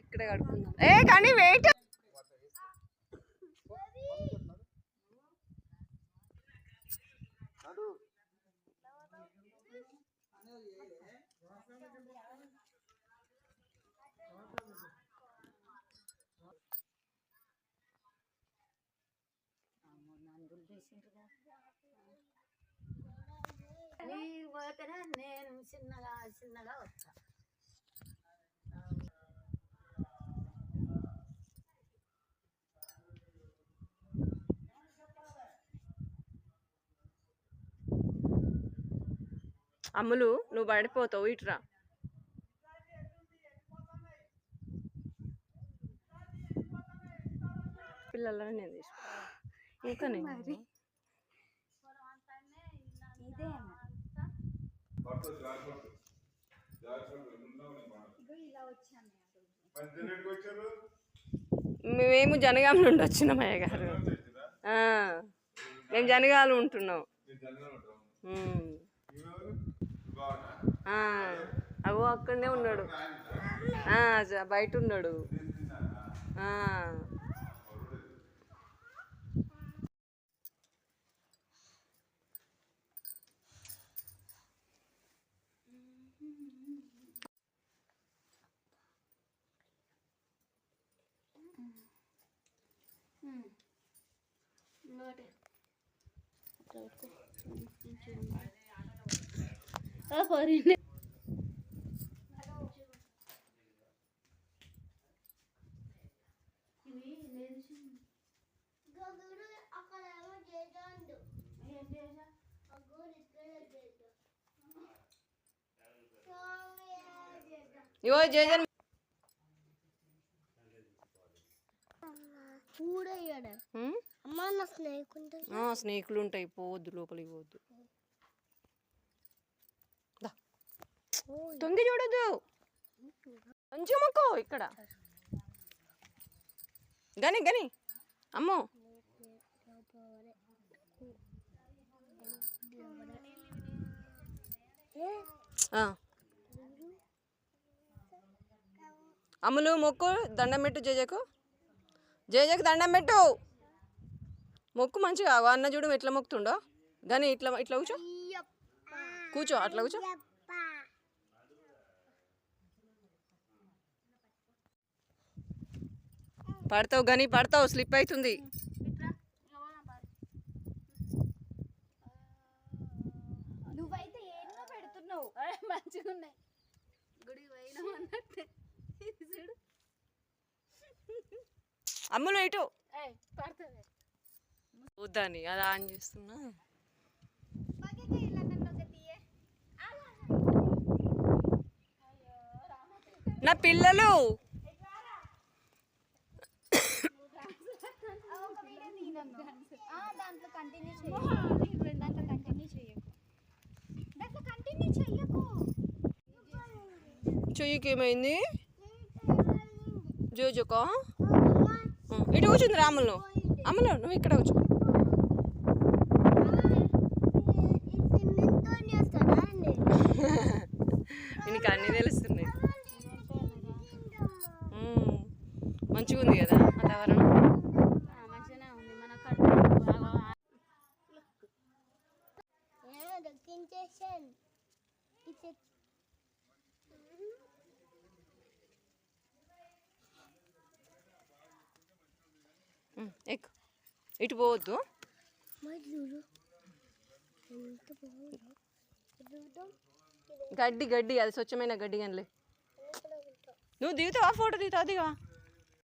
ఇక్కడే కడుకుందాం. కానీ వెయిట్ నేను చిన్నగా చిన్నగా వస్తా. అమ్ములు నువ్వు పడిపోతావు, ఇటురా. పిల్లలని నేను తీసుకుంటా. ఇంకా నేను మేము జనగాం నుండి వచ్చినాం అయ్య గారు. మేము జనగాలు ఉంటున్నాం. అగో అక్కడనే ఉన్నాడు, బయట ఉన్నాడు. ఇవో జేజన్ స్నేకులు ఉంటాయి, పోవద్దు, లోపలికి పోవద్దు. తొంగి చూడద్దు, కొంచెం మొక్కో ఇక్కడ. గని గని అమ్మో, అమ్ములు మొక్కు, దండం పెట్టు జేజకు. జేజకు దండం పెట్టు, మొక్కు మంచిగా. అన్న చూడు ఎట్లా మొక్కుతుండో. కానీ ఇట్లా ఇట్లా కూర్చో, కూర్చో, అట్లా కూర్చో. పడతావు కానీ పడతావు, స్లిప్ అవుతుంది. నువ్వైతే ఏమో పెడుతున్నావు, మంచిగా ఉన్నాయి. గుడి పోయినా అన్నట్టే. అమ్ములు ఇటు వద్దని అది ఆన్ చేస్తున్నా. నా పిల్లలు చెయ్యికి ఏమైంది? జోజోకో ఇటు కూర్చుంది రా. అమ్ములు అమ్ములు నువ్వు ఇక్కడ కూర్చో. నీకు అన్నీ తెలుస్తున్నాయి. మంచిగా ఉంది కదా వాతావరణం. ఎక్కు, ఇటు పోవద్దు. గడ్డి గడ్డి, అది స్వచ్ఛమైన గడ్డి. కానీ నువ్వు దిగుతావా? ఫోటో దిగుతావా? దిగా